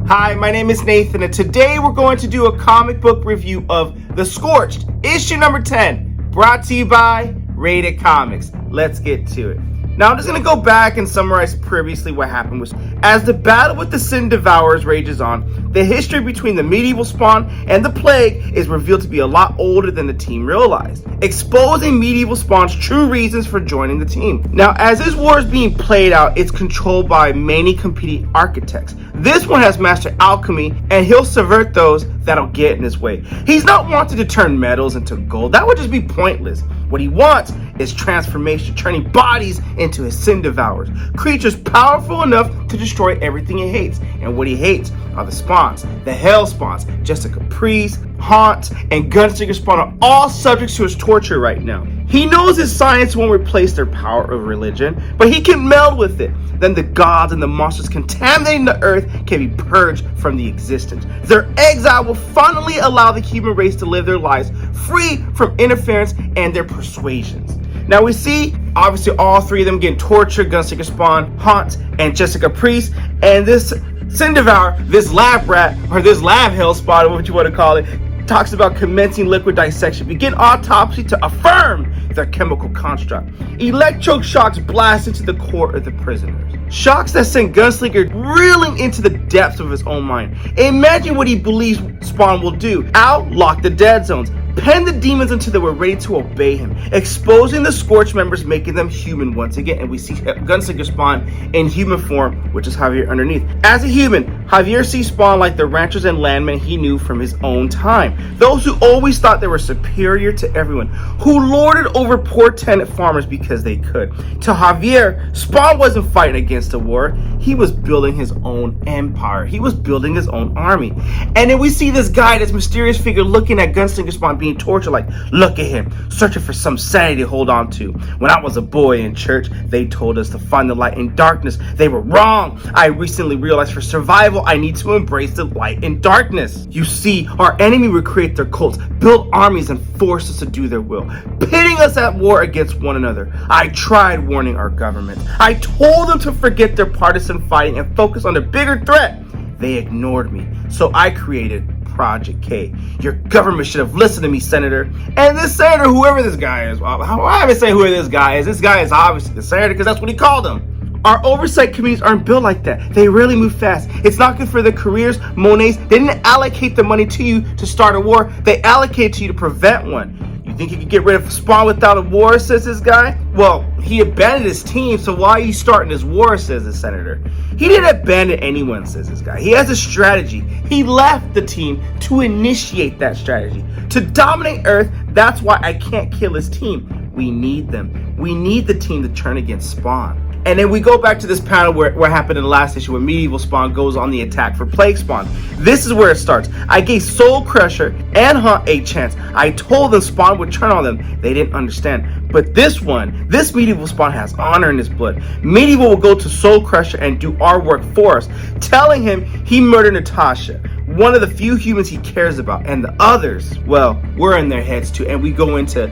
Hi, my name is Nathan, and today we're going to do a comic book review of The Scorched, issue number 10, brought to you by Rated Comics. Let's get to it. Now, I'm just going to go back and summarize previously what happened. As the battle with the Sin Devourers rages on, the history between the medieval Spawn and the Plague is revealed to be a lot older than the team realized, exposing medieval Spawn's true reasons for joining the team. Now, as this war is being played out, it's controlled by many competing architects. This one has mastered alchemy, and he'll subvert those that'll get in his way. He's not wanting to turn metals into gold. That would just be pointless. What he wants is transformation, turning bodies into his Sin Devourers, creatures powerful enough to destroy everything he hates. And what he hates are the Spawns, the Hell Spawns. Jessica Priest, Haunt, and Gunslinger Spawn are all subjects to his torture right now. He knows his science won't replace their power of religion, but he can meld with it. Then the gods and the monsters contaminating the earth can be purged from the existence. Their exile will finally allow the human race to live their lives free from interference and their persuasions. Now we see, obviously, all three of them getting tortured: Gunslinger Spawn, Haunt, and Jessica Priest. And this Sin Devourer, this lab rat, or this lab hell spot, what you want to call it, talks about commencing liquid dissection, begin autopsy to affirm their chemical construct. Electro shocks blast into the core of the prisoners. Shocks that send Gunslinger reeling into the depths of his own mind. Imagine what he believes Spawn will do. Outlock the dead zones, pen the demons until they were ready to obey him, exposing the Scorched members, making them human once again. And we see Gunslinger Spawn in human form, which is Javier underneath. As a human, Javier sees Spawn like the ranchers and landmen he knew from his own time. Those who always thought they were superior to everyone, who lorded over poor tenant farmers because they could. To Javier, Spawn wasn't fighting against a war. He was building his own empire. He was building his own army. And then we see this guy, this mysterious figure, looking at Gunslinger Spawn being tortured, like, look at him, searching for some sanity to hold on to. When I was a boy in church, they told us to find the light in darkness. They were wrong. I recently realized for survival, I need to embrace the light in darkness. You see, our enemy would create their cults, build armies, and force us to do their will, pitting us at war against one another. I tried warning our government. I told them to forget their partisan fighting and focus on the bigger threat. They ignored me, so I created Project K. Your government should have listened to me, Senator. And this senator, whoever this guy is, I haven't said who this guy is. This guy is obviously the senator because that's what he called him. Our oversight committees aren't built like that. They really move fast. It's not good for their careers. Monets, they didn't allocate the money to you to start a war. They allocated to you to prevent one. You think you could get rid of Spawn without a war, says this guy? Well, he abandoned his team, so why are you starting this war, says the senator. He didn't abandon anyone, says this guy. He has a strategy. He left the team to initiate that strategy, to dominate Earth. That's why I can't kill his team. We need them. We need the team to turn against Spawn. And then we go back to this panel where happened in the last issue, where Medieval Spawn goes on the attack for Plague Spawn. This is where it starts. I gave Soul Crusher and Hunt a chance. I told them Spawn would turn on them. They didn't understand. But this Medieval Spawn has honor in his blood. Medieval will go to Soul Crusher and do our work for us, telling him he murdered Natasha, one of the few humans he cares about. And the others, well, we're in their heads too. And we go into,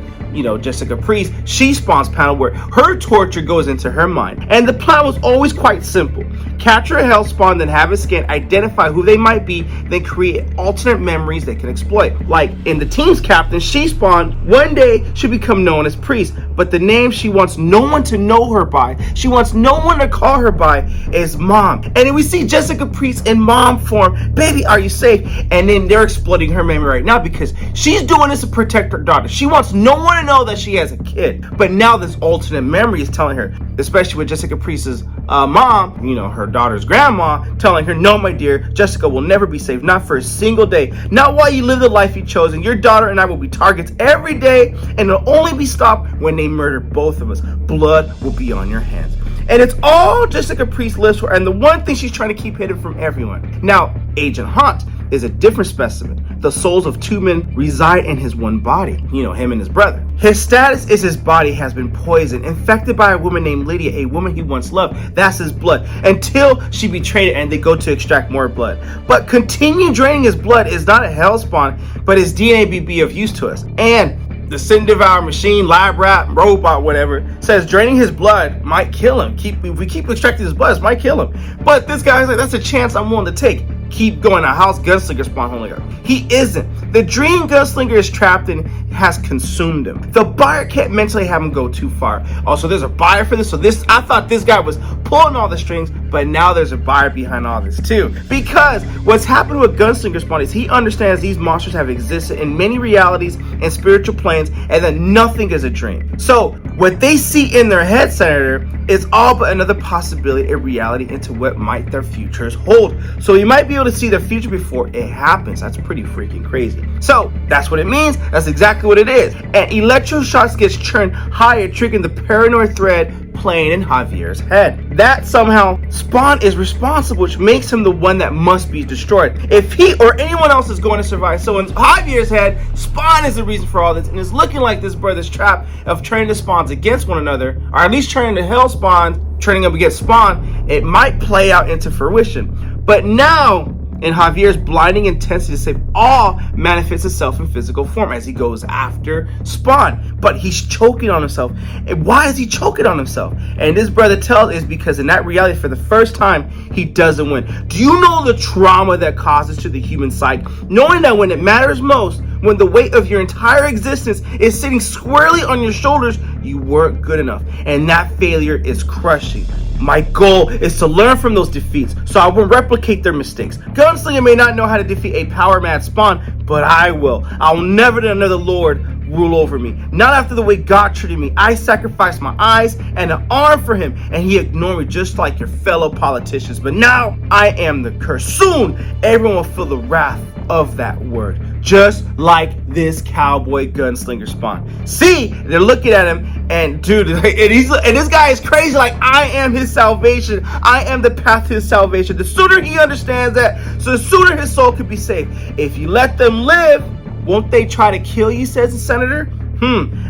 Jessica Priest. She Spawn's panel where her torture goes into her mind. And the plan was always quite simple. Capture a Hell Spawn, then have it scanned, identify who they might be, then create alternate memories they can exploit. Like in the team's captain, She Spawn one day should become known as Priest, but the name she wants no one to know her by, she wants no one to call her by, is Mom. And then we see Jessica Priest in Mom form. Baby, are you safe? And then they're exploiting her memory right now because she's doing this to protect her daughter. She wants no one to know that she has a kid. But now this alternate memory is telling her, especially with Jessica Priest's mom, her daughter's grandma, telling her, no, my dear, Jessica will never be safe, not for a single day, not while you live the life you chose, and your daughter and I will be targets every day, and it'll only be stopped when they murder both of us. Blood will be on your hands. And it's all Jessica Priest lives for, and the one thing she's trying to keep hidden from everyone. Now, Agent Hunt is a different specimen. The souls of two men reside in his one body, him and his brother. His status is his body has been poisoned, infected by a woman named Lydia, a woman he once loved. That's his blood, until she betrayed it and they go to extract more blood. But continue draining his blood is not a hell spawn, but his DNA be of use to us. And the Sin Devourer machine, lab rat, robot, whatever, says draining his blood might kill him. If we keep extracting his blood, it might kill him. But this guy's like, that's a chance I'm willing to take. keep going. Now, how's Gunslinger Spawn holding up? He isn't. The dream Gunslinger is trapped in has consumed him. The buyer can't mentally have him go too far. Also, there's a buyer for this. So I thought this guy was pulling all the strings, but now there's a buyer behind all this too. Because what's happened with Gunslinger Spawn is he understands these monsters have existed in many realities and spiritual planes, and that nothing is a dream. So what they see in their head, Senator, is all but another possibility, a reality into what might their futures hold. So you might be able to see their future before it happens. That's pretty freaking crazy. So that's what it means. That's exactly what it is. And electroshocks gets churned higher, triggering the paranoid thread playing in Javier's head. That somehow Spawn is responsible, which makes him the one that must be destroyed. If he or anyone else is going to survive, so in Javier's head, Spawn is the reason for all this, and it's looking like this brother's trap of turning the Spawns against one another, or at least turning the Hell Spawns, turning up against Spawn. It might play out into fruition. But now, in Javier's blinding intensity to save all manifests itself in physical form as he goes after Spawn. But he's choking on himself. And why is he choking on himself? And this brother tells is because in that reality, for the first time, he doesn't win. Do you know the trauma that causes to the human psyche? Knowing that when it matters most, when the weight of your entire existence is sitting squarely on your shoulders, you weren't good enough. And that failure is crushing. My goal is to learn from those defeats, so I won't replicate their mistakes. Gunslinger may not know how to defeat a power-mad Spawn, but I will. I'll never let another lord rule over me. Not after the way God treated me. I sacrificed my eyes and an arm for him, and he ignored me just like your fellow politicians. But now, I am the curse. Soon, everyone will feel the wrath of that word. Just like this cowboy Gunslinger Spawn. See, they're looking at him, and dude, and this guy is crazy. Like, I am his salvation. I am the path to his salvation. The sooner he understands that, so the sooner his soul could be saved. If you let them live, won't they try to kill you, says the senator?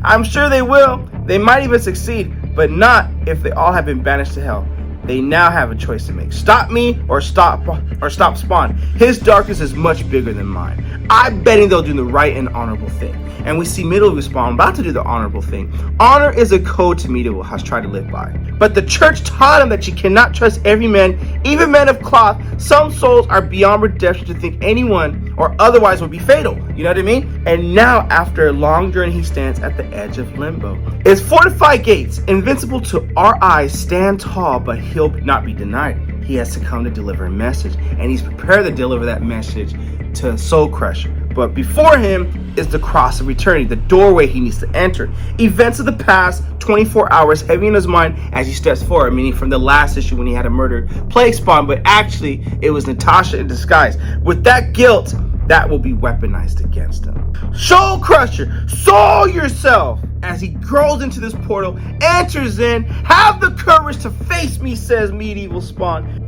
I'm sure they will. They might even succeed, but not if they all have been banished to hell. They now have a choice to make. Stop me or stop Spawn. His darkness is much bigger than mine. I'm betting they'll do the right and honorable thing. And we see Medieval Spawn about to do the honorable thing. Honor is a code to Medieval has tried to live by. But the church taught him that you cannot trust every man, even men of cloth. Some souls are beyond redemption to think anyone or otherwise would be fatal. You know what I mean? And now, after a long journey, he stands at the edge of limbo. Its fortified gates, invincible to our eyes, stand tall, but he'll not be denied. He has to come to deliver a message, and he's prepared to deliver that message to Soul Crusher. But before him is the cross of eternity, the doorway he needs to enter. Events of the past 24 hours heavy in his mind as he steps forward, meaning from the last issue when he had a murdered Plague Spawn, but actually it was Natasha in disguise. With that guilt, that will be weaponized against him. Soul Crusher, soul yourself! As he grows into this portal, enters in, have the courage to face me, says Medieval Spawn.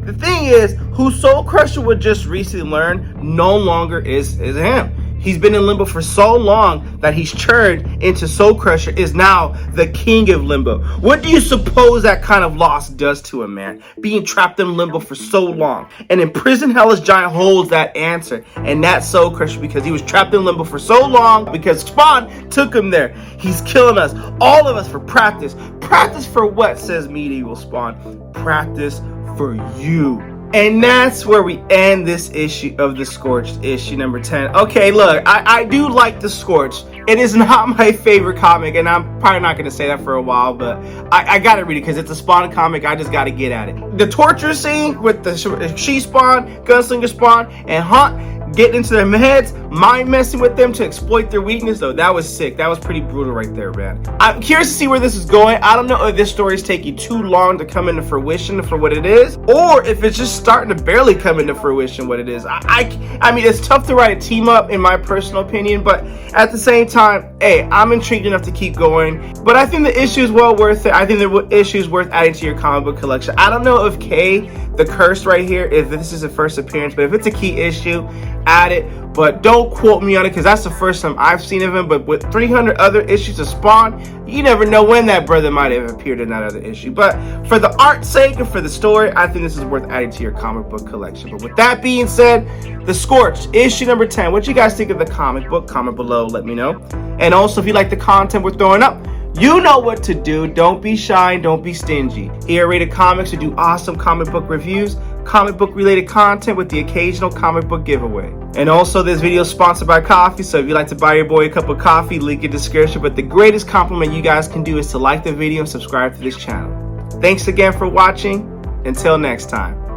The thing is, who Soul Crusher would just recently learn no longer is him. He's been in limbo for so long that he's turned into Soul Crusher, is now the king of limbo. What do you suppose that kind of loss does to a man? Being trapped in limbo for so long. And in prison, Hellish Giant holds that answer. And that's Soul Crusher because he was trapped in limbo for so long because Spawn took him there. He's killing us, all of us, for practice. Practice for what, says Medieval Spawn? Practice for you. And that's where we end this issue of the Scorched, issue number 10. Okay, look, I do like the Scorched. It is not my favorite comic, and I'm probably not going to say that for a while, but I got to read it because it's a Spawn comic. I just got to get at it. The torture scene with the She Spawn, Gunslinger Spawn, and Hunt getting into their heads, mind messing with them to exploit their weakness, though, that was sick. That was pretty brutal right there, man. I'm curious to see where this is going. I don't know if this story is taking too long to come into fruition for what it is, or if it's just starting to barely come into fruition what it is. I mean, it's tough to write a team up, in my personal opinion, but at the same time, hey, I'm intrigued enough to keep going. But I think the issue is well worth it. I think the issue is worth adding to your comic book collection. I don't know if K, the curse right here, if this is a first appearance, but if it's a key issue, add it. But don't quote me on it because that's the first time I've seen of him. But with 300 other issues of Spawn, you never know when that brother might have appeared in that other issue. But for the art's sake and for the story, I think this is worth adding to your comic book collection. But with that being said, The Scorched, issue number 10. What you guys think of the comic book? Comment below, let me know. And also, if you like the content we're throwing up, you know what to do. Don't be shy, don't be stingy. Here at RatedComics, we do awesome comic book reviews, comic book related content with the occasional comic book giveaway. And also, this video is sponsored by coffee, so if you'd like to buy your boy a cup of coffee, link in the description. But the greatest compliment you guys can do is to like the video and subscribe to this channel. Thanks again for watching. Until next time.